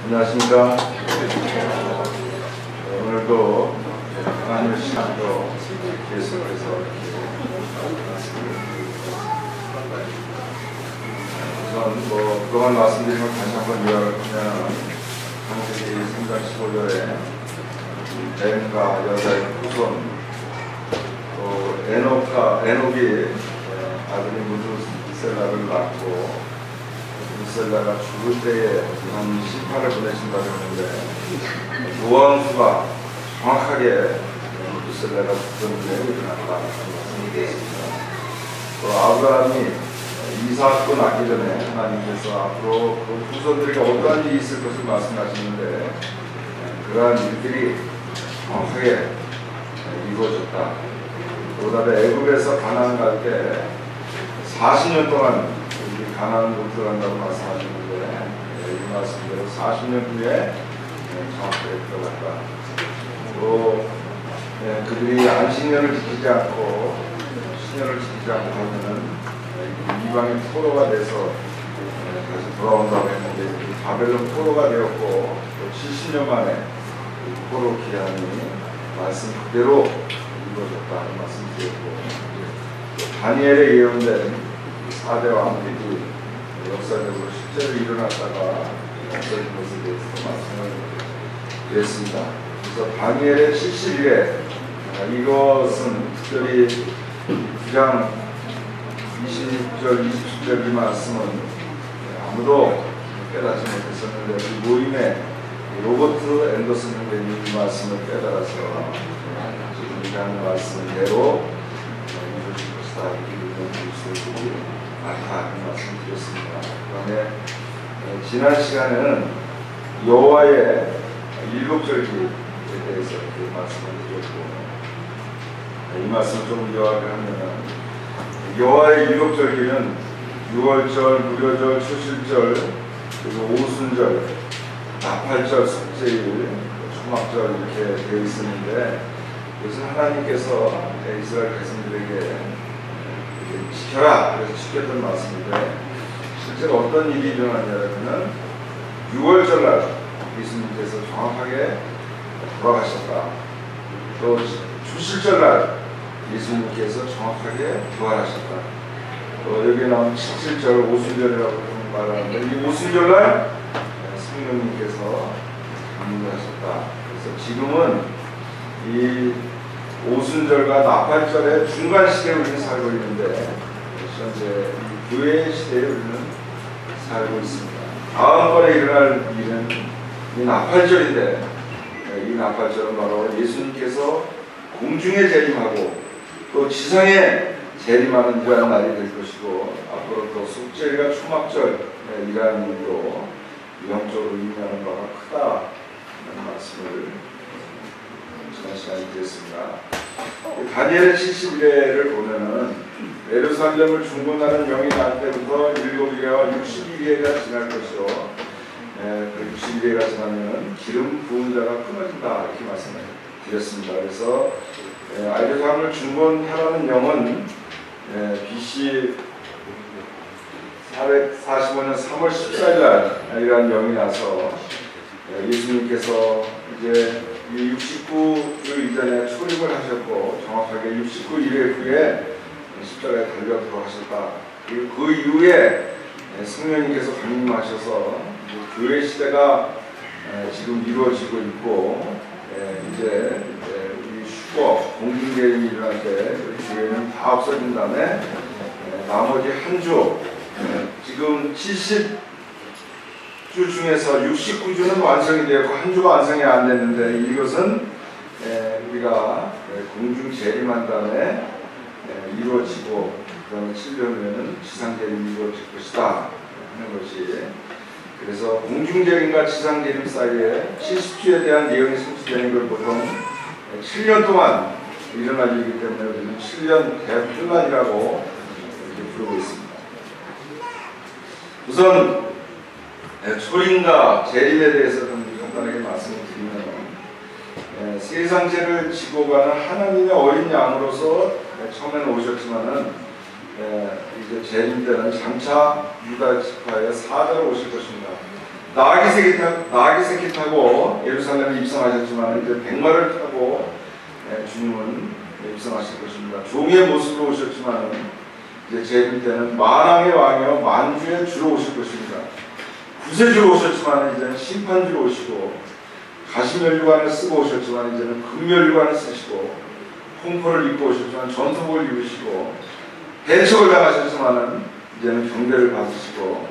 안녕하십니까. 오늘도 하나님의 시간으로 계속해서 우선 그동안 말씀드린 걸 다시 한번 요약하면 한국의 3장 15절에 뱀과 여자의 후손, 또 에녹이 아들이 무드셀라를 낳고 무드셀라가 죽을 때에 한 18을 보내신다고 했는데 노왕수가 정확하게 무드셀라가 죽던 일에 일어났다는 말씀이 되었습니다. 또 아브라함이 이삭도 낳기 전에 하나님께서 앞으로 그 후손들에게 어떠한 일이 있을 것을 말씀하시는데 그러한 일들이 정확하게 이루어졌다. 그 다음에 애굽에서 가나안 갈 때 40년 동안 우리 가나안 못 들어간다고 말씀하셨는데 이 말씀대로 40년 후에 정확하게 들어갔다. 또 그들이 안식년을 지키지 않고 신년을 지키지 않고 하면은 이방의 포로가 돼서 다시 돌아온다고 했는데 바벨론 포로가 되었고 또 70년 만에 포로 기한이 말씀 그대로 이루어졌다는 말씀드렸고 다니엘에 예언된 4대 왕들이 역사적으로 실제로 일어났다가 없어진 것에 대해서 말씀을 드렸습니다. 그래서 다니엘의 70일에 이것은 특별히 9장 26절, 27절 이 말씀은 아무도 깨닫지 못했었는데 이 모임에 로버트 앤더슨 선생님이 이 말씀을 깨달아서 지금 이 하는 말씀대로 이루어질 것이다. 이렇게 주시고 많다 이 말씀을 드렸습니다. 그 다음에 지난 시간에는 여호와의 일곱절기에 대해서 이렇게 말씀을 드렸고 이 말씀을 좀 요약을 하면 여호와의 일곱절기는 6월절, 무료절, 초실절, 그리고 오순절, 나팔절, 속죄일, 초막절 이렇게 되어 있었는데 이것은 하나님께서 이스라엘 백성들에게 지켜라 그래서 지켰던 말씀인데 실제로 어떤 일이 일어났냐면 6월절날 예수님께서 정확하게 돌아가셨다. 또 초실절날 예수님께서 정확하게 부활하셨다. 여기 나온 77절 오순절이라고 말하는데 이 오순절날 성령님께서 강림하셨다. 그래서 지금은 이 오순절과 나팔절의 중간 시대에 우리는 살고 있는데 현재 이 교회의 시대에 우리는 살고 있습니다. 다음번에 일어날 일은 이 나팔절인데 이 나팔절은 바로 예수님께서 공중에 재림하고 또 지상에 재림하는 이러한 날이 될 것이고 앞으로 또 속죄일과 초막절 이러한 일도 영적으로 의미하는 바가 크다는 말씀을 지난 시간에 드렸습니다. 다니엘의 70일을 보면은 예루살렘을 중건하는 명이 날 때부터 7일에와 60일에가 지날 것이요 그 60일에가 지나면 기름 부은 자가 끊어진다 이렇게 말씀을 드렸습니다. 그래서 예루살렘을 중건하라는 명은 BC 445년 3월 14일 날 이러한 명이 나서 예수님께서 이제 69일 이전에 초림을 하셨고 정확하게 69일 후에 십자가에 달려 돌아가셨다. 그리고 그 이후에 성령님께서 강림하셔서 교회 시대가 지금 이루어지고 있고 이제 우리 슈거 공중재림이 일어날 때 우리 교회는 다 없어진 다음에 나머지 한 주 지금 70주 중에서 69주는 완성이 되었고 한 주가 완성이 안 됐는데 이것은 우리가 공중재림한 다음에 이루어지고 그 다음에 7년 후에는 지상재림이 이루어질 것이다 하는 것이 그래서 공중재림과 지상재림 사이에 70주에 대한 내용이 성취되는 걸 보통 7년 동안 일어날 일이기 때문에 우리는 7년 대환란이라고 이렇게 부르고 있습니다. 우선 초림과 재림에 대해서 좀 간단하게 말씀을 드리면 세상죄를 지고 가는 하나님의 어린 양으로서 처음에는 오셨지만은 이제 재림 때는 장차 유다 지파의 사자로 오실 것입니다. 나귀 새끼 타고 예루살렘에 입성하셨지만 이제 백마를 타고 주님은 입성하실 것입니다. 종의 모습으로 오셨지만 이제 재림 때는 만왕의 왕이요 만주의 주로 오실 것입니다. 구세주로 오셨지만 이제는 심판주로 오시고, 가시면류관을 쓰고 오셨지만 이제는 금면류관을 쓰시고, 홍포를 입고 오셨지만 전투복을 입으시고, 배척을 당하셨지만 이제는 경배를 받으시고,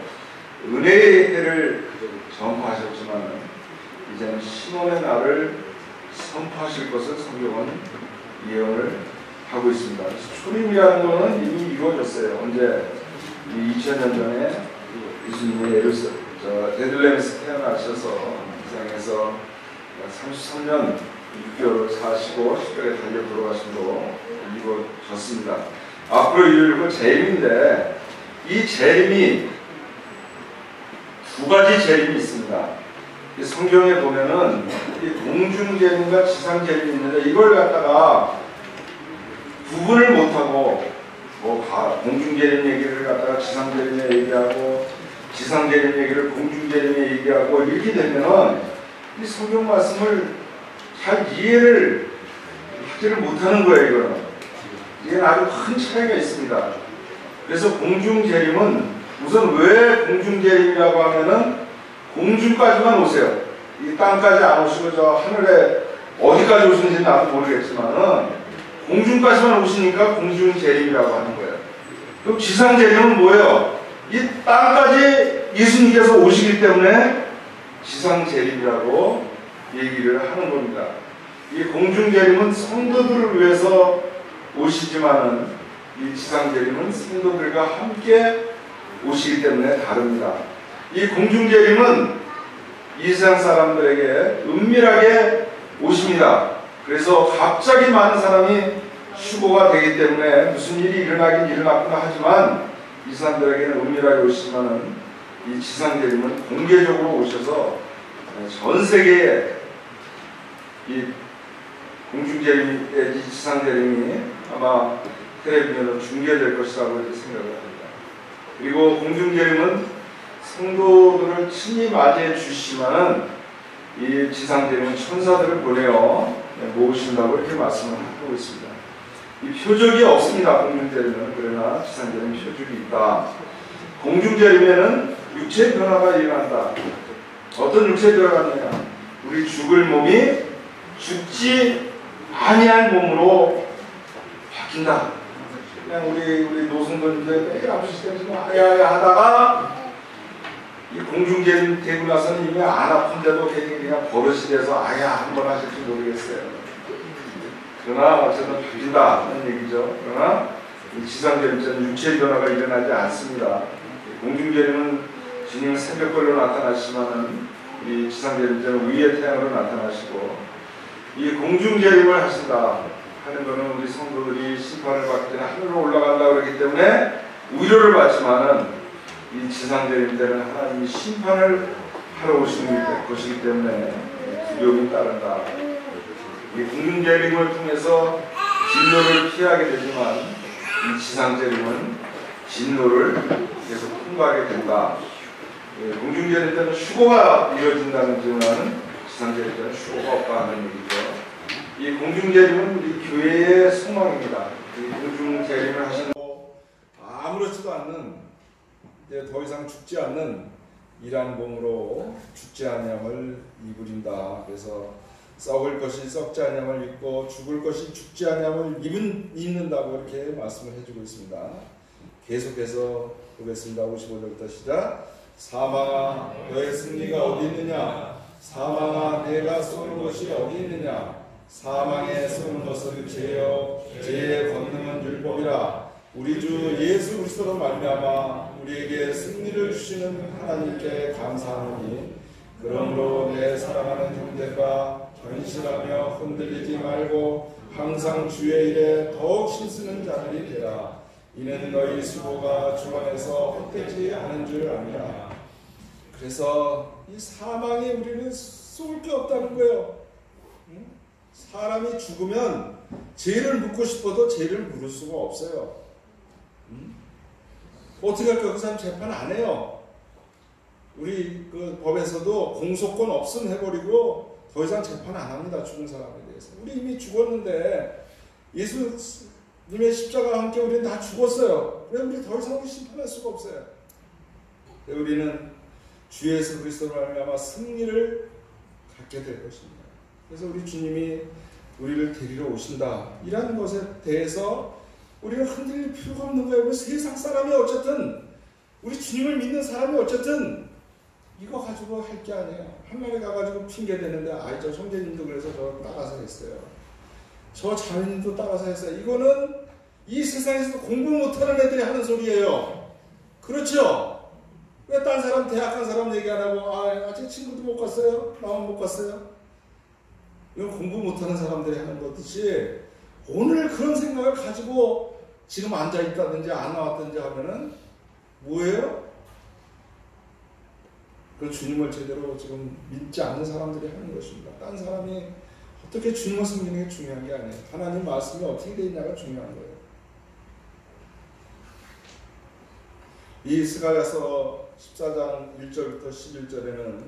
은혜의 해를 전파하셨지만 이제는 신원의 날을 선포하실 것을 성경은 예언을 하고 있습니다. 그래서 초림이라는 것은 이미 이루어졌어요. 언제 2000년 전에 예수님이 베들레헴에서 태어나셔서 세상에서 33년 6개월을 사시고 10월에 달려 돌아가심으로 이루어졌습니다. 앞으로 이룰 건 재림인데, 이 재림이 두 가지 재림이 있습니다. 성경에 보면은 이 공중재림과 지상재림이 있는데, 이걸 갖다가 구분을 못하고 공중재림 얘기를 갖다가 지상재림에 얘기하고, 지상재림 얘기를 공중재림에 얘기하고, 이렇게 되면은 이 성경 말씀을 잘 이해를 하지를 못하는 거예요. 이거는 이게 아주 큰 차이가 있습니다. 그래서 공중재림은 우선 왜 공중재림이라고 하면은 공중까지만 오세요. 이 땅까지 안 오시고 저 하늘에 어디까지 오시는지 나도 모르겠지만은 공중까지만 오시니까 공중재림이라고 하는 거예요. 그럼 지상재림은 뭐예요? 이 땅까지 예수님께서 오시기 때문에 지상재림이라고 얘기를 하는 겁니다. 이 공중재림은 성도들을 위해서 오시지만은 이 지상재림은 성도들과 함께 오시기 때문에 다릅니다. 이 공중재림은 이 세상 사람들에게 은밀하게 오십니다. 그래서 갑자기 많은 사람이 휴거가 되기 때문에 무슨 일이 일어나긴 일어났구나 하지만 이 사람들에게는 은밀하게 오시지만은 이 지상재림은 공개적으로 오셔서 전 세계에 이 공중재림이, 이 지상재림이 아마 텔레비전으로 중계될 것이라고 이렇게 생각을 합니다. 그리고 공중재림은 성도들을 친히 맞이해 주시지만은 이 지상재림은 천사들을 보내어 모으신다고 이렇게 말씀을 하고 있습니다. 이 표적이 없습니다. 공중재림은. 그러나 지상재림은 표적이 있다. 공중재림에는 육체 변화가 일어난다. 어떤 육체 변화가 있느냐? 우리 죽을 몸이 죽지 아니할 몸으로 바뀐다. 그냥 우리 노승들인데 매일 아프실 때 아야야 하다가 이 공중재림 되고 나서는 이미 안 아픈데도 그냥 버릇이 돼서 아야 한번 하실지 모르겠어요. 그러나 어쨌든 바뀐다는 얘기죠. 그러나 이 지상재림처럼 육체 변화가 일어나지 않습니다. 공중재림은 주님은 새벽별로 나타나시면은 이 지상재림처럼 위의 태양으로 나타나시고, 이 공중재림을 하신다 하는 것은 우리 성도들이 심판을 받기 전에 하늘로 올라간다 그러기 때문에 위로를 받지만은 이 지상재림 때는 하나님이 심판을 하러 오시는 것이기 때문에 두려움이 따른다. 이 공중재림을 통해서 진노를 피하게 되지만 이 지상재림은 진노를 계속 통과하게 된다. 공중재림 때는 휴거가 이루어진다는 증언은 지상재림 때는 휴거가 없다 하는 얘기죠. 이 공중재림은 우리 교회의 소망입니다. 이 공중재림을 하시는 아무렇지도 않는, 이제 더 이상 죽지 않는 일한 몸으로 죽지 아니함을 입으린다. 그래서 썩을 것이 썩지 아니함을 입고 죽을 것이 죽지 아니함을 입는다고 이렇게 말씀을 해주고 있습니다. 계속해서 보겠습니다. 55절부터 시작. 사망아 너의 승리가 어디 있느냐? 사망아 내가 쏘는 것이 어디 있느냐? 사망에 쏘는 것은 죄요 죄의 권능은 율법이라. 우리 주 예수 그리스도로 말미암아 우리에게 승리를 주시는 하나님께 감사하노니, 그러므로 내 사랑하는 형제가 견실하며 흔들리지 말고 항상 주의 일에 더욱 힘쓰는 자들이 되라. 이는 너희 수고가 주 안에서 헛되지 않은 줄 압니다. 그래서 이 사망에 우리는 쏠 게 없다는 거예요. 사람이 죽으면 죄를 묻고 싶어도 죄를 물을 수가 없어요. 어떻게 할까요? 그 사람 재판 안 해요. 우리 그 법에서도 공소권 없음 해버리고 더 이상 재판 안 합니다. 죽은 사람에 대해서. 우리 이미 죽었는데 예수님의 십자가와 함께 우리는 다 죽었어요. 왜 우리 더 이상 심판할 수가 없어요. 우리는 주 예수 그리스도로 말미암아 승리를 갖게 될 것입니다. 그래서 우리 주님이 우리를 데리러 오신다. 이라는 것에 대해서 우리는 흔들릴 필요가 없는 거예요. 우리 세상 사람이 어쨌든 우리 주님을 믿는 사람이 어쨌든 이거 가지고 할 게 아니에요. 한날에 가가지고 핑계 대는데 저 형제님도 그래서 저 따라서 했어요. 저 자매님도 따라서 했어요. 이거는 이 세상에서도 공부 못하는 애들이 하는 소리예요. 그렇죠? 왜 딴 사람 대학 간 사람 얘기 안 하고 아직 친구도 못 갔어요? 나만 못 갔어요? 이건 공부 못하는 사람들이 하는 것이지 오늘 그런 생각을 가지고 지금 앉아있다든지 안 나왔든지 하면은 뭐예요? 그 주님을 제대로 지금 믿지 않는 사람들이 하는 것입니다. 딴 사람이 어떻게 주님을 섬기는 게 중요한 게 아니에요. 하나님 말씀이 어떻게 되어 있냐가 중요한 거예요. 이 스가랴서 14장 1절부터 11절에는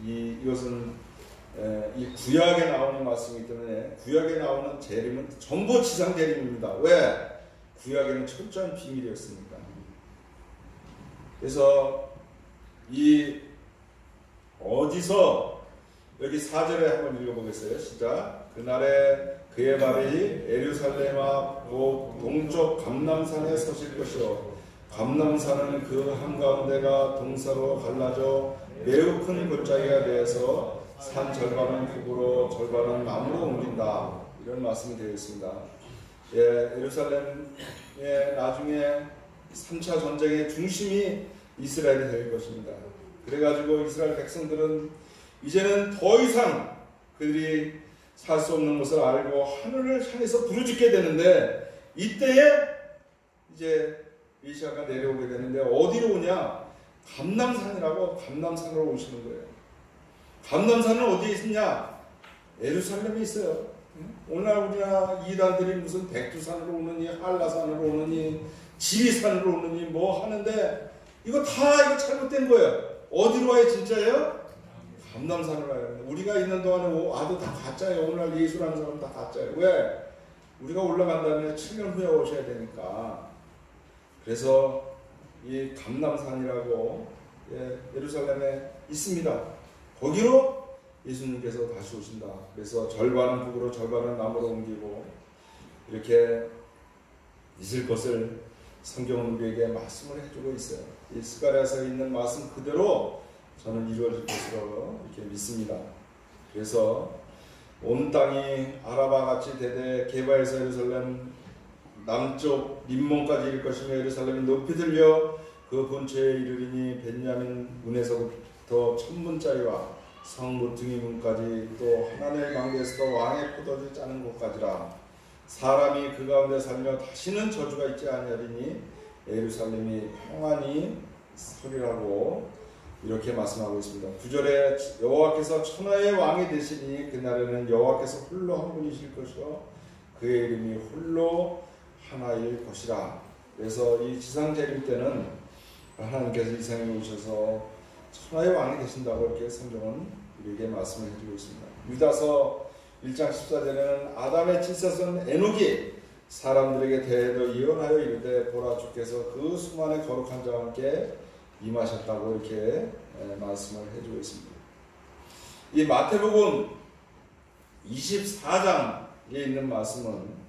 이것은 이 구약에 나오는 말씀이기 때문에 구약에 나오는 재림은 전부 지상 재림입니다. 왜? 구약에는 철저한 비밀이었으니까. 그래서 어디서 여기 4절에 한번 읽어보겠어요. 시작. 그날에 그의 발이 예루살렘 앞 동쪽 감람산에 서실 것이요 감람산은 그 한가운데가 동사로 갈라져 매우 큰 골짜기가 되어서 산 절반은 북으로 절반은 남으로 옮긴다. 이런 말씀이 되어 있습니다. 예루살렘의 나중에 3차 전쟁의 중심이 이스라엘이 될 것입니다. 그래가지고 이스라엘 백성들은 이제는 더 이상 그들이 살 수 없는 것을 알고 하늘을 향해서 부르짖게 되는데 이때에 이제 메시아가 내려오게 되는데 어디로 오냐? 감람산이라고 감람산으로 오시는 거예요. 감람산은 어디에 있냐? 예루살렘에 있어요. 오늘 우리나라 이단들이 무슨 백두산으로 오느니 한라산으로 오느니 지리산으로 오느니 뭐 하는데 이거 다 잘못된 거예요. 어디로 와야 진짜예요? 감람산으로 와요. 우리가 있는 동안에 와도 다 가짜예요. 오늘 예수라는 사람은 다 가짜예요. 왜? 우리가 올라간 다음에 7년 후에 오셔야 되니까. 그래서 이 감람산이라고 예루살렘에 있습니다. 거기로 예수님께서 다시 오신다. 그래서 절반은 북으로 절반은 남으로 옮기고 이렇게 있을 것을 성경은 우리에게 말씀을 해주고 있어요. 이 스가랴서에 있는 말씀 그대로 저는 이루어질 것으로 이렇게 믿습니다. 그래서 온 땅이 아라바 같이 되되 게바에서 예루살렘 남쪽 림몬까지 이를 것이며 예루살렘이 높이 들려 그 본처에 이르리니 벤야민 문에서부터 천문짜리와 성 모퉁이 문까지 또 하나님의 망대에서도 왕의 포도주 짜는 곳까지라. 사람이 그 가운데 살며 다시는 저주가 있지 아니하리니 예루살렘이 평안히 서리라고 이렇게 말씀하고 있습니다. 9절에 여호와께서 천하의 왕이 되시니 그날에는 여호와께서 홀로 한 분이실 것이요 그의 이름이 홀로 하나일 것이라. 그래서 이 지상 재림 때는 하나님께서 이 세상에 오셔서 천하의 왕이 되신다고 이렇게 성경은 우리에게 말씀을 해주고 있습니다. 유다서 1장 14절에는 아담의 칠세손 에녹이 사람들에게 대도 예언하여 이르되 보라 주께서 그 수만의 거룩한 자와 함께 임하셨다고 이렇게 말씀을 해주고 있습니다. 이 마태복음 24장에 있는 말씀은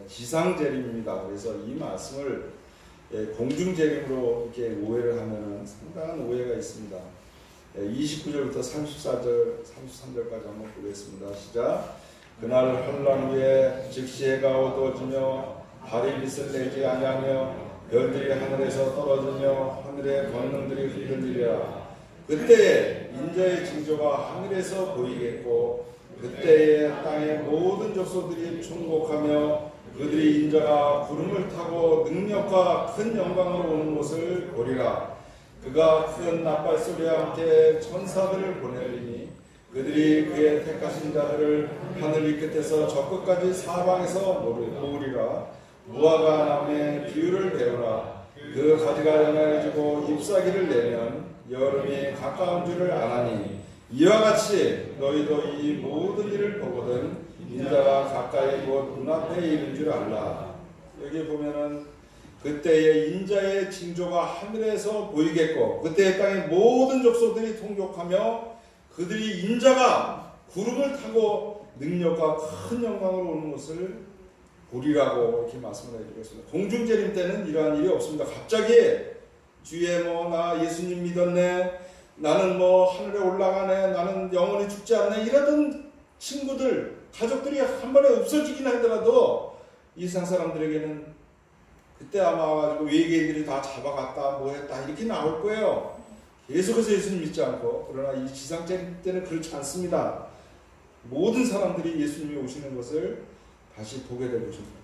지상재림입니다. 그래서 이 말씀을 공중재림으로 이렇게 오해를 하면 상당한 오해가 있습니다. 29절부터 34절, 33절까지 한번 보겠습니다. 시작. 그날 환란 후에 즉시 해가 어두워지며 달이 빛을 내지 아니하며 별들이 하늘에서 떨어지며 하늘의 권능들이 흔들리리라. 그때에 인자의 징조가 하늘에서 보이겠고 그때에 땅의 모든 족속들이 충곡하며 그들이 인자가 구름을 타고 능력과 큰 영광으로 오는 것을 보리라. 그가 큰 나팔소리와 함께 천사들을 보내리니 그들이 그의 택하신 자들을 하늘 이 끝에서 저 끝까지 사방에서 모으리라. 무화과 나무의 비유를 배우라. 그 가지가 영향해지고 잎사귀를 내면 여름이 가까운 줄을 아나니 이와 같이 너희도 이 모든 일을 보거든 인자가 가까이 곧 눈앞에 있는 줄 알라. 여기 보면은 그때의 인자의 징조가 하늘에서 보이겠고 그때의 땅의 모든 족속들이 통곡하며 그들이 인자가 구름을 타고 능력과 큰 영광으로 오는 것을 보리라고 이렇게 말씀을 해주고 있습니다. 공중재림 때는 이러한 일이 없습니다. 갑자기 주에 나 예수님 믿었네, 나는 하늘에 올라가네, 나는 영원히 죽지 않네 이러던 친구들, 가족들이 한 번에 없어지긴 하더라도 이 세상 사람들에게는 그때 아마 와가지고 외계인들이 다 잡아갔다 했다 이렇게 나올 거예요. 계속해서 예수님 믿지 않고. 그러나 이 지상재림 때는 그렇지 않습니다. 모든 사람들이 예수님이 오시는 것을 다시 보게 될 것입니다.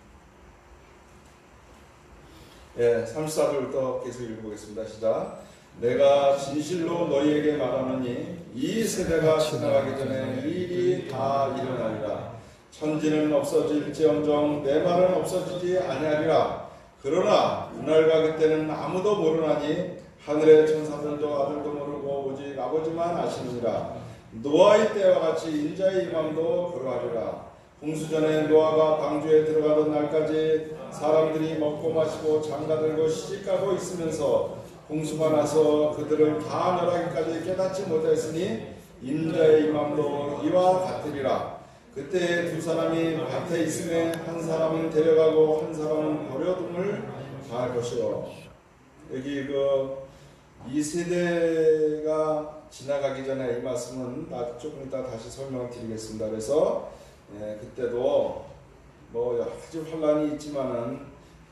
34절부터 계속 읽어보겠습니다. 시작. 내가 진실로 너희에게 말하노니 이 세대가 지나가기 전에 이 일이 다 일어나리라. 천지는 없어질지언정 내 말은 없어지지 아니하리라. 그러나 그날과 그때는 아무도 모르나니 하늘의 천사들도 아들도 모르고 오직 아버지만 아시느니라. 노아의 때와 같이 인자의 임함도 그러하리라. 홍수전에 노아가 방주에 들어가던 날까지 사람들이 먹고 마시고 장가들고 시집가고 있으면서 홍수가 나서 그들을 다 멸하기까지 깨닫지 못했으니 인자의 임함도 이와 같으리라. 그때 두 사람이 밭에 있음에 한 사람은 데려가고 한 사람은 버려둠을 당할 것이요. 여기 이 세대가 지나가기 전에 이 말씀은 조금 이따 다시 설명을 드리겠습니다. 그래서 그때도 아주 환란이 있지만은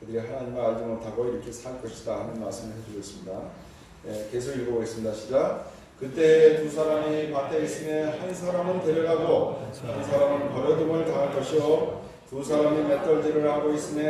그들이 하나님을 알지 못하고 이렇게 살 것이다 하는 말씀을 해주고 있습니다. 계속 읽어보겠습니다. 시작. 그때 두 사람이 밭에 있으며 한 사람은 데려가고 한 사람은 버려둠을 당할 것이요 두 사람이 맷돌질을 하고 있으며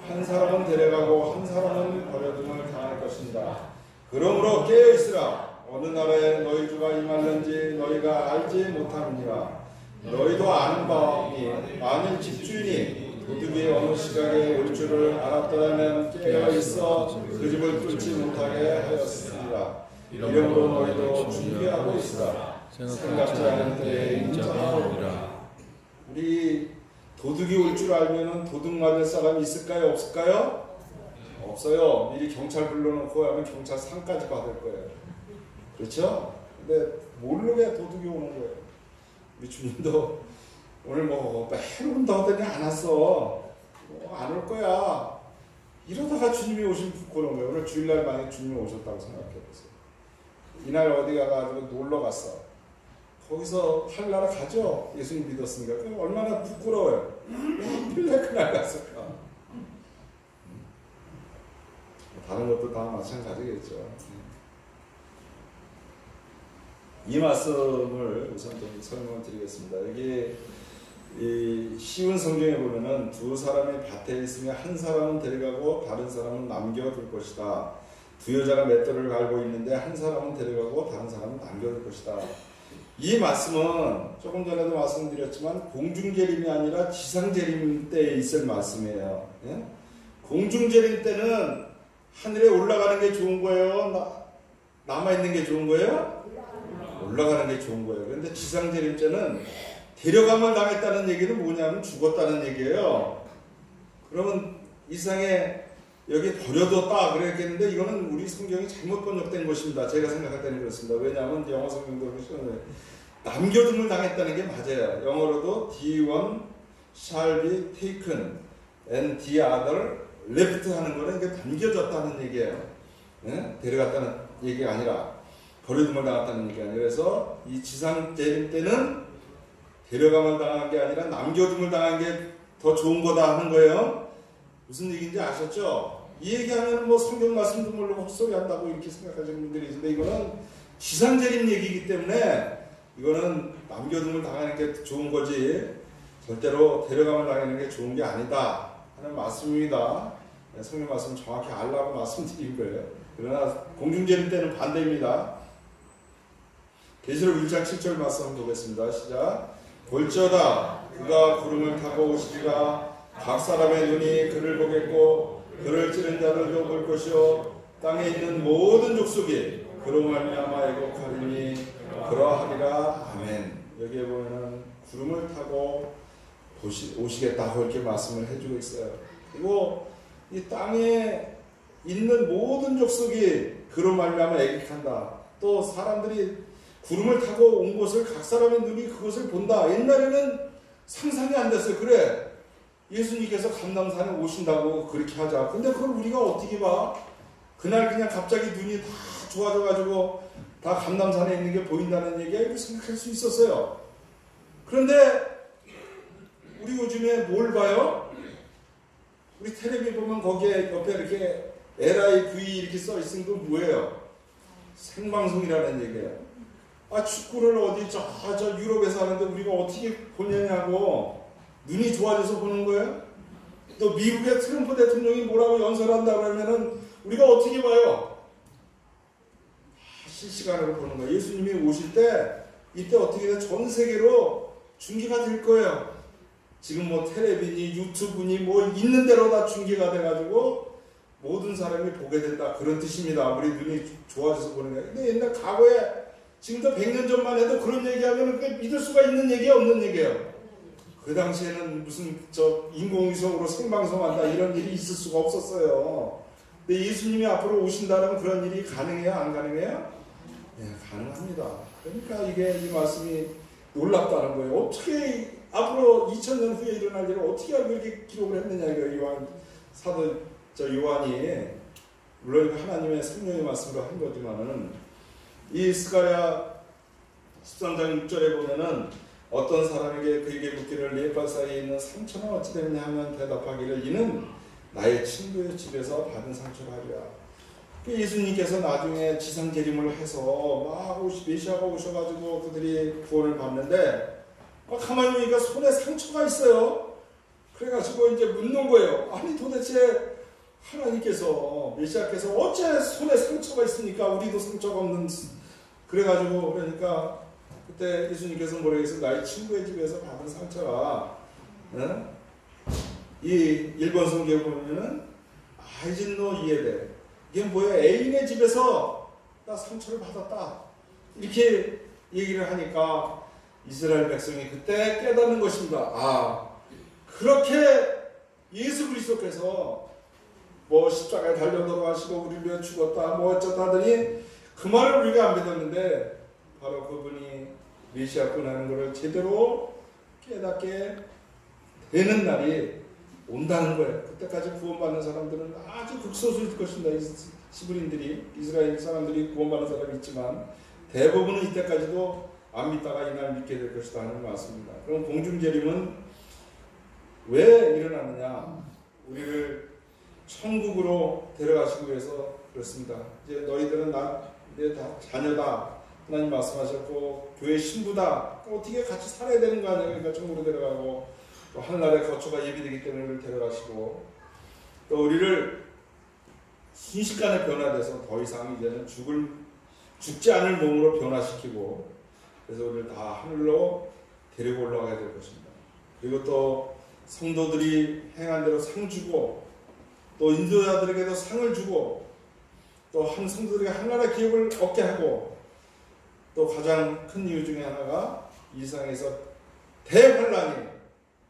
한 사람은 데려가고 한 사람은 버려둠을 당할 것입니다. 그러므로 깨어있으라. 어느 날에 너희 주가 임하는지 너희가 알지 못하느니라. 너희도 아는 바오니 만일 집주인이 도둑이 어느 시각에 올 줄을 알았더라면 깨어있어 그 집을 뚫지 못하게 하였으리라. 이러므로 너희도 준비하고 있으라. 생각지 않은 때에 인자가 오리라. 우리 도둑이 올 줄 알면은 도둑 맞을 사람이 있을까요? 없을까요? 없어요. 미리 경찰 불러놓고 하면 경찰 상까지 받을 거예요. 그렇죠? 근데 모르게 도둑이 오는 거예요. 우리 주님도 오늘 매일 온다 하더니 안 왔어. 안 올 거야. 이러다가 주님이 오시면 부끄러운 거예요. 오늘 주일날 만약에 주님이 오셨다고 생각해보세요. 이날 어디 가가지고 놀러 갔어. 거기서 하늘나라 가죠. 예수님 믿었으니까. 그럼 얼마나 부끄러워요. 왜 하필 그날 갔을까. 다른 것도 다 마찬가지겠죠. 이 말씀을 우선 좀 설명을 드리겠습니다. 여기 이 쉬운 성경에 보면은 두 사람이 밭에 있으며 한 사람은 데려가고 다른 사람은 남겨둘 것이다. 두 여자가 맷돌을 갈고 있는데 한 사람은 데려가고 다른 사람은 남겨둘 것이다. 이 말씀은 조금 전에도 말씀드렸지만 공중재림이 아니라 지상재림 때에 있을 말씀이에요. 예? 공중재림 때는 하늘에 올라가는 게 좋은 거예요? 남아있는 게 좋은 거예요? 올라가는 게 좋은 거예요. 그런데 지상재림 때는 데려감을 당했다는 얘기는 뭐냐면 죽었다는 얘기예요. 그러면 이 세상에 여기 버려뒀다 그랬겠는데 이거는 우리 성경이 잘못 번역된 것입니다. 제가 생각할 때는 그렇습니다. 왜냐하면 영어 성경도 그렇죠. 남겨둠을 당했다는 게 맞아요. 영어로도 the1 shall be taken and the other left 하는 거는 이게 남겨졌다는 얘기예요. 네? 데려갔다는 얘기가 아니라 버려둠을 당했다는 얘기가 아니라 그래서 이 지상재림 때는 데려감을 당한 게 아니라 남겨둠을 당한 게 더 좋은 거다 하는 거예요. 무슨 얘기인지 아셨죠? 이 얘기하면 성경 말씀도 모르고 헛소리 한다고 이렇게 생각하시는 분들이 있는데 이거는 지상재림 얘기이기 때문에 이거는 남겨둠을 당하는 게 좋은 거지 절대로 데려감을 당하는 게 좋은 게 아니다 하는 말씀입니다. 성경 말씀 정확히 알라고 말씀드린 거예요. 그러나 공중재림 때는 반대입니다. 계시록 1장 7절 말씀 보겠습니다. 시작. 볼지어다 그가 구름을 타고 오시리라. 각 사람의 눈이 그를 보겠고 그를 찌른 자들도 볼 것이요 땅에 있는 모든 족속이 그로 말미암아 애곡하리니 그러하리라. 아멘. 여기에 보면은 구름을 타고 오시겠다고 이렇게 말씀을 해주고 있어요. 그리고 이 땅에 있는 모든 족속이 그로 말미암아 애곡한다. 또 사람들이 구름을 타고 온 곳을 각 사람의 눈이 그것을 본다. 옛날에는 상상이 안 됐어요. 그래, 예수님께서 감람산에 오신다고 그렇게 하자. 근데 그걸 우리가 어떻게 봐? 그날 그냥 갑자기 눈이 다 좋아져가지고 다 감람산에 있는 게 보인다는 얘기야. 이렇게 생각할 수 있었어요. 그런데 우리 요즘에 뭘 봐요? 우리 텔레비 보면 거기에 옆에 이렇게 LIV 이렇게 써 있으면 그 뭐예요? 생방송이라는 얘기예요. 아, 축구를 어디 저 유럽에서 하는데 우리가 어떻게 보냐고 눈이 좋아져서 보는 거예요? 또 미국의 트럼프 대통령이 뭐라고 연설한다 그러면은 우리가 어떻게 봐요? 실시간으로 보는 거예요. 예수님이 오실 때 이때 어떻게 돼? 전 세계로 중계가 될 거예요. 지금 뭐 텔레비니 유튜브니 뭐 있는 대로 다 중계가 돼가지고 모든 사람이 보게 된다. 그런 뜻입니다. 우리 눈이 좋아져서 보는 거예요. 근데 옛날 과거에 지금도 100년 전만 해도 그런 얘기하면 그게 믿을 수가 있는 얘기야, 없는 얘기예요? 그 당시에는 무슨 인공위성으로 생방송한다 이런 일이 있을 수가 없었어요. 근데 예수님이 앞으로 오신다면 그런 일이 가능해요, 안 가능해요? 네, 가능합니다. 그러니까 이게 이 말씀이 놀랍다는 거예요. 어떻게 앞으로 2000년 후에 일어날 일을 어떻게 알고 이렇게 기록을 했느냐 이거 요한 사도 요한이 물론 하나님의 성령의 말씀으로 한 거지만은 이 스가랴 13장 6절에 보면은 어떤 사람에게 그에게 묻기를 네 발 사이에 있는 상처는 어찌 되느냐 하면 대답하기를 이는 나의 친구의 집에서 받은 상처라 하리라. 예수님께서 나중에 지상 재림을 해서 막 메시아가 오셔가지고 그들이 구원을 받는데 가만히 보니까 손에 상처가 있어요. 그래가지고 이제 묻는 거예요. 아니 도대체 하나님께서 메시아께서 어째 손에 상처가 있습니까? 우리도 상처가 없는. 그래가지고 그러니까 그때 예수님께서 뭐라고 해서 나의 친구의 집에서 받은 상처가 이 일본 성경에 보면은 아이진노 이에데 이게 뭐야? 애인의 집에서 나 상처를 받았다 이렇게 얘기를 하니까 이스라엘 백성이 그때 깨닫는 것입니다. 아, 그렇게 예수 그리스도께서 뭐 십자가에 달려 돌아가시고 우리를 위해 죽었다 뭐 어쩌다 하더니 그 말을 우리가 안 믿었는데 바로 그분이 메시아꾼 하는 것을 제대로 깨닫게 되는 날이 온다는 거예요. 그때까지 구원받는 사람들은 아주 극소수일 것입니다. 시브린들이 이스라엘 사람들이 구원받는 사람이 있지만 대부분은 이때까지도 안 믿다가 이날 믿게 될 것이다 하는 말씀입니다. 그럼 공중재림은 왜 일어나느냐? 우리를 천국으로 데려가시기 위해서 그렇습니다. 이제 너희들은 내 다 자녀다. 하나님 말씀하셨고 교회 신부다. 어떻게 같이 살아야 되는 거 아니에요? 그러니까 천국으로 데려가고 또 하늘나라의 거처가 예비되기 때문에 우리를 데려가시고 또 우리를 순식간에 변화돼서 더 이상 이제는 죽지 않을 몸으로 변화시키고 그래서 우리를 다 하늘로 데리고 올라가야 될 것입니다. 그리고 또 성도들이 행한 대로 상 주고 또 인도자들에게도 상을 주고 또 한 성도들에게 하나님의 기업을 얻게 하고 또 가장 큰 이유 중에 하나가 이 세상에서 대환란이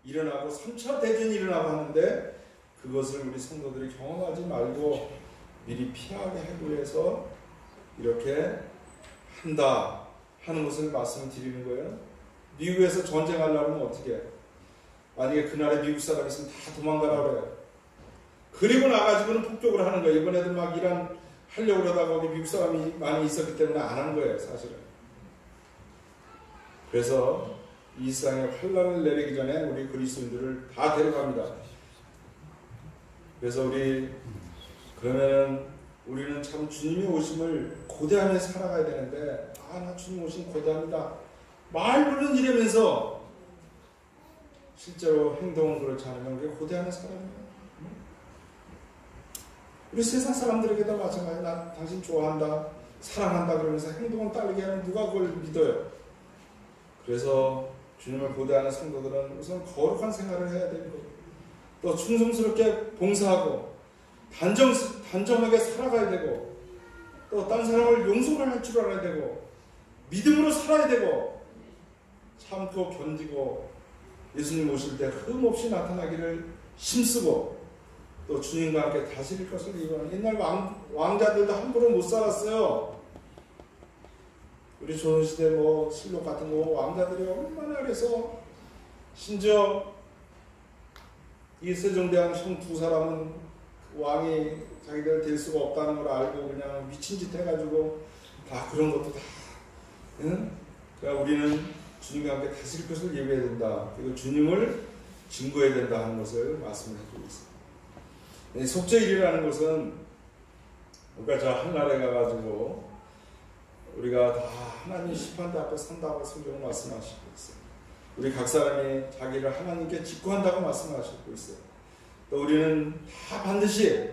일어나고 3차 대전이 일어나고 하는데 그것을 우리 성도들이 경험하지 말고 미리 피하게 하기 위해서 이렇게 한다 하는 것을 말씀드리는 거예요. 미국에서 전쟁하려면 어떻게 해요? 만약에 그날에 미국 사람이 있으면 다 도망가라 그래요. 그리고 나가지고는 폭격을 하는 거예요. 이번에도 막 이란 하려고 그러다가 거기 미국 사람이 많이 있었기 때문에 안 한 거예요, 사실은. 그래서 이 세상에 환란을 내리기 전에 우리 그리스도인들을 다 데려갑니다. 그래서 그러면 우리는 참 주님이 오심을 고대하며 살아가야 되는데 나 주님 오심 고대합니다. 말로는 이러면서 실제로 행동은 그렇지 않으면 우리가 고대하는 사람이에요. 우리 세상 사람들에게도 마찬가지. 나 당신 좋아한다, 사랑한다 그러면서 행동은 따르게 하면 누가 그걸 믿어요? 그래서 주님을 고대하는 성도들은 우선 거룩한 생활을 해야 되는 거예요. 또 충성스럽게 봉사하고 단정하게 살아가야 되고 또 딴 사람을 용서를 할 줄 알아야 되고 믿음으로 살아야 되고 참고 견디고 예수님 오실 때 흠없이 나타나기를 힘쓰고 또 주님과 함께 다스릴 것을 이루는 옛날 왕자들도 함부로 못 살았어요. 우리 조선시대 뭐 실록 같은 거 왕자들이 얼마나 그래서 심지어 이 세종대왕 형 두 사람은 왕이 자기들 될 수가 없다는 걸 알고 그냥 미친 짓 해가지고 다 그런 것도 다 응? 그러니까 우리는 주님과 함께 다스릴 것을 예배해야 된다. 그리고 주님을 증거해야 된다 하는 것을 말씀해 주고 있습니다. 속죄일이라는 것은 우리가 저 한나라에 가가지고 우리가 다 하나님 심판대 앞에 선다고 성경은 말씀하시고 있어요. 우리 각 사람이 자기를 하나님께 직구한다고 말씀하시고 있어요. 또 우리는 다 반드시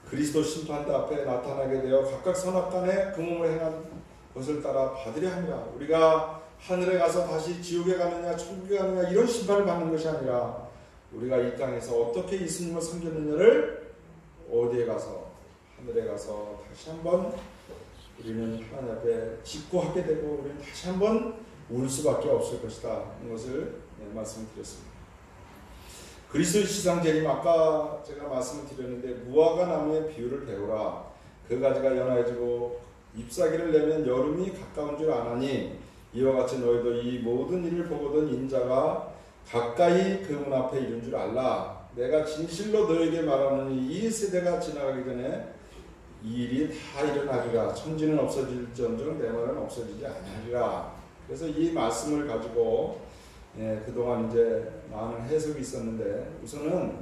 그리스도 심판대 앞에 나타나게 되어 각각 선악간에 그 몸을 행한 것을 따라 받으려 합니다. 우리가 하늘에 가서 다시 지옥에 가느냐 천국에 가느냐 이런 심판을 받는 것이 아니라 우리가 이 땅에서 어떻게 예수님을 섬겼느냐를 어디에 가서 하늘에 가서 다시 한번 우리는 하나님 앞에 직구하게 되고 우리는 다시 한번 울 수밖에 없을 것이다. 이것을 말씀드렸습니다. 그리스도의 지상재림 아까 제가 말씀을 드렸는데 무화과 나무의 비유를 배우라. 그 가지가 연하여지고 잎사귀를 내면 여름이 가까운 줄 아나니 이와 같이 너희도 이 모든 일을 보거든 인자가 가까이 그 문 앞에 이른 줄 알라. 내가 진실로 너에게 말하노니 이 세대가 지나가기 전에 이 일이 다 일어나리라. 천지는 없어질지언정 내 말은 없어지지 아니하리라. 그래서 이 말씀을 가지고 그동안 이제 많은 해석이 있었는데 우선은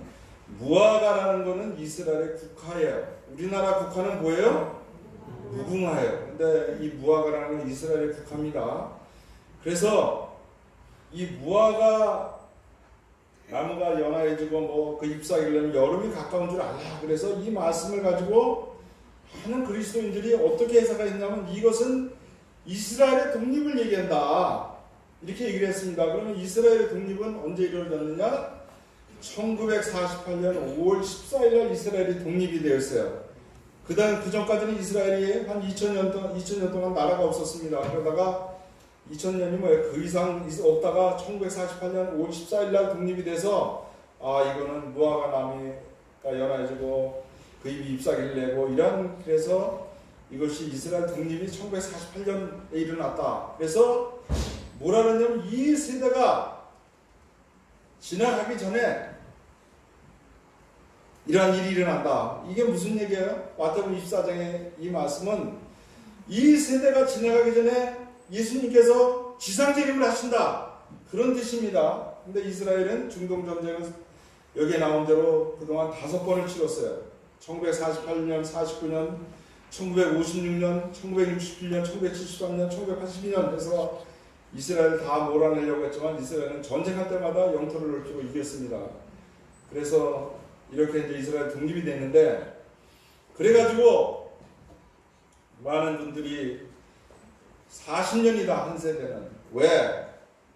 무화과라는 것은 이스라엘의 국화예요. 우리나라 국화는 뭐예요? 무궁화예요. 근데 이 무화과라는 건 이스라엘의 국화입니다. 그래서 이 무화과 나무가 연하해지고 뭐 그 잎사귀를 여름이 가까운 줄 알라. 그래서 이 말씀을 가지고 많은 그리스도인들이 어떻게 해석했냐면 이것은 이스라엘의 독립을 얘기한다. 이렇게 얘기를 했습니다. 그러면 이스라엘의 독립은 언제 이루어졌느냐? 1948년 5월 14일 날 이스라엘이 독립이 되었어요. 그 전까지는 이스라엘이 한 2000년 동안 나라가 없었습니다. 그러다가 2000년이 뭐예요? 그 이상 없다가 1948년 5월 14일 날 독립이 돼서 이거는 무화과 나무가 연해지고 그 잎이 잎사귀를 내고 그래서 이것이 이스라엘 독립이 1948년에 일어났다. 그래서 뭐라 그러냐면 이 세대가 지나가기 전에 이러한 일이 일어난다. 이게 무슨 얘기예요? 마태복음 24장의 이 말씀은 이 세대가 지나가기 전에 예수님께서 지상재림을 하신다. 그런 뜻입니다. 근데 이스라엘은 중동전쟁은 여기에 나온 대로 그동안 5번을 치렀어요. 1948년, 49년, 1956년, 1967년, 1973년, 1982년 해서 이스라엘을 다 몰아내려고 했지만 이스라엘은 전쟁할 때마다 영토를 넓히고 이겼습니다. 그래서 이렇게 이제 이스라엘 독립이 됐는데 그래가지고 많은 분들이 40년이다 한 세대는 왜?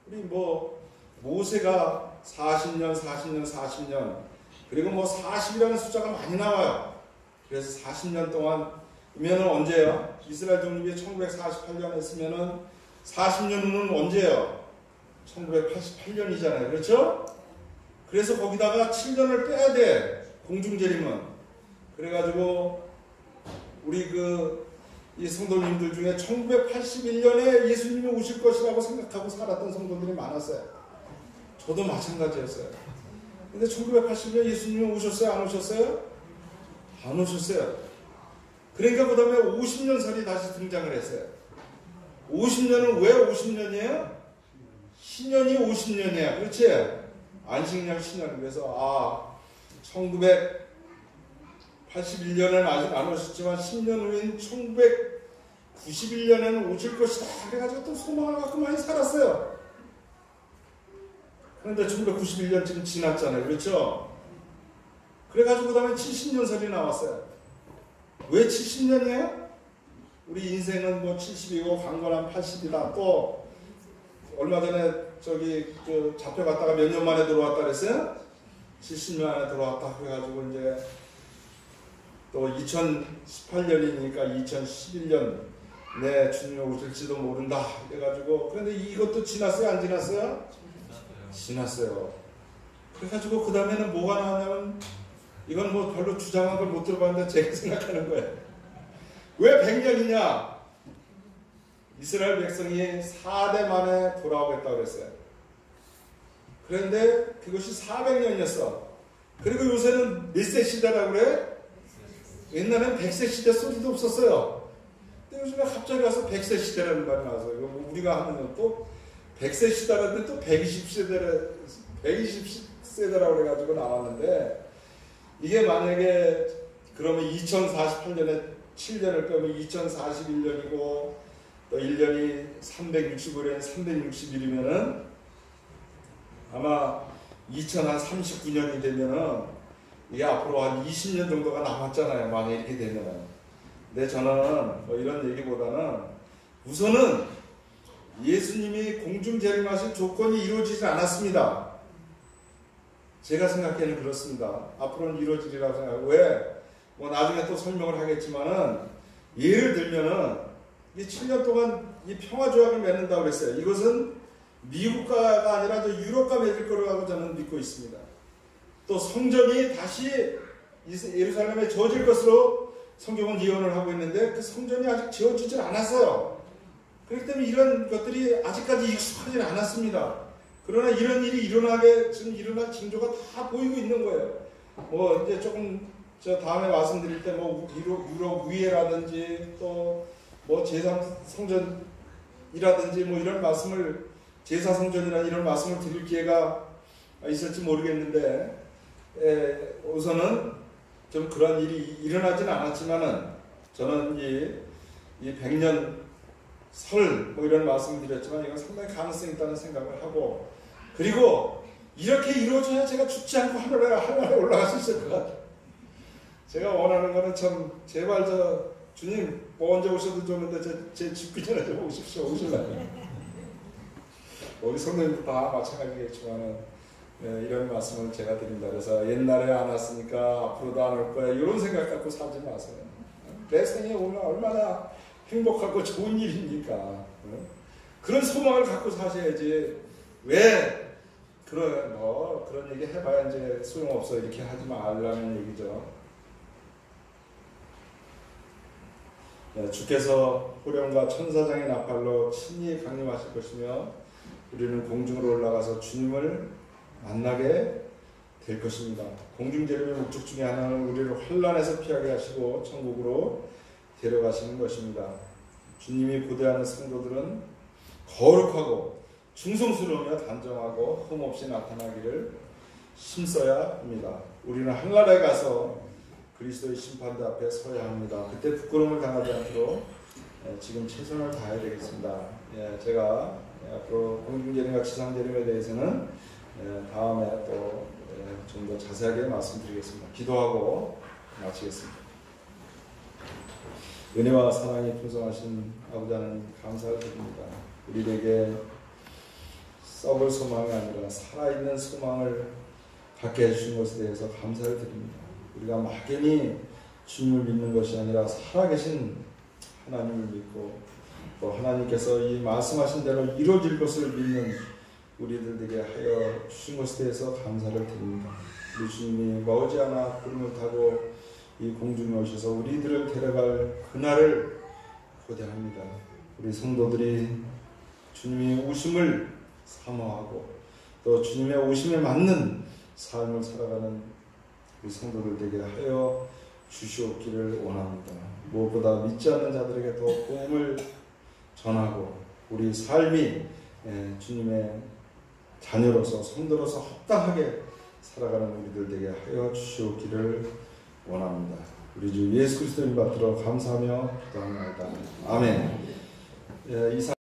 우리 모세가 40년 그리고 40이라는 숫자가 많이 나와요. 그래서 40년 동안이면은 언제요? 이스라엘 독립이 1948년 했으면은 40년 후는 언제요? 1988년이잖아요. 그렇죠? 그래서 거기다가 7년을 빼야 돼. 공중재림은. 그래가지고 우리 이 성도님들 중에 1981년에 예수님이 오실 것이라고 생각하고 살았던 성도들이 많았어요. 저도 마찬가지였어요. 근데 1980년 예수님이 오셨어요? 안 오셨어요? 안 오셨어요. 그러니까 그 다음에 50년설이 다시 등장을 했어요. 50년은 왜 50년이에요? 신년이 50년이에요. 그렇지? 안식년 신년. 그래서 1981년은 아직 안 오셨지만 10년 후인 1991년에는 오실 것이다. 그래가지고 또 소망을 갖고 많이 살았어요. 그런데 1991년 지금 지났잖아요. 그렇죠? 그래가지고 그 다음에 70년설이 나왔어요. 왜 70년이에요? 우리 인생은 70이고 강건한 80이다. 또 얼마 전에 잡혀갔다가 몇 년 만에 들어왔다 그랬어요? 70년 안에 들어왔다. 그래가지고 이제 또 2018년이니까 2011년 내 주님이 오실지도 모른다 그래가지고, 그런데 이것도 지났어요? 안 지났어요? 지났어요. 그래가지고 그 다음에는 뭐가 나왔냐면, 이건 뭐 별로 주장한 걸 못 들어봤는데 제가 생각하는 거예요. 왜 100년이냐? 이스라엘 백성이 4대 만에 돌아오겠다고 그랬어요. 그런데 그것이 400년이었어. 그리고 요새는 몇 세 시대라고 그래? 옛날엔 100세 시대 소리도 없었어요. 근데 요즘에 갑자기 와서 100세 시대라는 말이 나와서, 우리가 하면 또 100세 시대라는데 또 120세대라고 그래가지고 나왔는데, 이게 만약에 그러면 2048년에 7년을 빼면 2041년이고 또 1년이 365년 360일이면은 아마 2039년이 되면은 이게 앞으로 한 20년 정도가 남았잖아요. 만약 이렇게 되면은. 근데 저는 뭐 이런 얘기보다는 우선은 예수님이 공중 재림하실 조건이 이루어지지 않았습니다. 제가 생각하기에는 그렇습니다. 앞으로는 이루어지리라고 생각하고, 왜? 뭐 나중에 또 설명을 하겠지만은, 예를 들면은 이 7년 동안 이 평화조약을 맺는다고 그랬어요. 이것은 미국과가 아니라 저 유럽과 맺을 거라고 저는 믿고 있습니다. 또 성전이 다시 예루살렘에 지어질 것으로 성경은 예언을 하고 있는데, 그 성전이 아직 지어지질 않았어요. 그렇기 때문에 이런 것들이 아직까지 익숙하지 않았습니다. 그러나 이런 일이 지금 일어날 징조가 다 보이고 있는 거예요. 뭐 이제 조금 저 다음에 말씀드릴 때 뭐 유럽 위에라든지 또 뭐 제3성전이라든지 뭐 이런 말씀을, 제사성전이나 이런 말씀을 드릴 기회가 있을지 모르겠는데, 우선은 좀 그런 일이 일어나지는 않았지만은, 저는 이 100년 설 뭐 이런 말씀을 드렸지만 이건 상당히 가능성이 있다는 생각을 하고, 그리고 이렇게 이루어져야 제가 죽지 않고 하늘에 올라갈 수 있을 것 같아요. 제가 원하는 거는 참, 제발 주님 뭐 언제 오셔도 좋은데 제 죽기 전에 좀 오십시오. 오실래요? 우리 성도님도 다 마찬가지겠지만은, 이런 말씀을 제가 드린다. 그래서 옛날에 안 왔으니까 앞으로도 안 올 거야, 이런 생각 갖고 살지 마세요. 내 생에 오면 얼마나 행복하고 좋은 일입니까? 그런 소망을 갖고 사셔야지. 왜 그런 얘기 해봐야 이제 소용없어, 이렇게 하지 말라는 얘기죠. 주께서 호령과 천사장의 나팔로 친히 강림하실 것이며, 우리는 공중으로 올라가서 주님을 만나게 될 것입니다. 공중재림의 목적 중에 하나는 우리를 환난에서 피하게 하시고 천국으로 데려가시는 것입니다. 주님이 고대하는 성도들은 거룩하고 충성스러우며 단정하고 흠없이 나타나기를 힘써야 합니다. 우리는 하늘나라에 가서 그리스도의 심판대 앞에 서야 합니다. 그때 부끄러움을 당하지 않도록 지금 최선을 다해야 되겠습니다. 제가 앞으로 공중재림과 지상재림에 대해서는 다음에 또 좀 더 자세하게 말씀드리겠습니다. 기도하고 마치겠습니다. 은혜와 사랑이 풍성하신 아버지 하나님, 감사를 드립니다. 우리에게 썩을 소망이 아니라 살아있는 소망을 갖게 해주신 것에 대해서 감사를 드립니다. 우리가 막연히 주님을 믿는 것이 아니라 살아계신 하나님을 믿고, 또 하나님께서 이 말씀하신 대로 이루어질 것을 믿는 우리들에게 하여 주신 것에 대해서 감사를 드립니다. 우리 주님이 머지않아 구름을 타고 이 공중에 오셔서 우리들을 데려갈 그날을 고대합니다. 우리 성도들이 주님의 오심을 사모하고 또 주님의 오심에 맞는 삶을 살아가는 우리 성도들 되게 하여 주시옵기를 원합니다. 무엇보다 믿지 않는 자들에게 더 복음을 전하고 우리 삶이 주님의 자녀로서 성도로서 합당하게 살아가는 우리들 되게 하여 주시옵기를 원합니다. 우리 주 예수 그리스도를 받들어 감사하며 기도합니다. 아멘.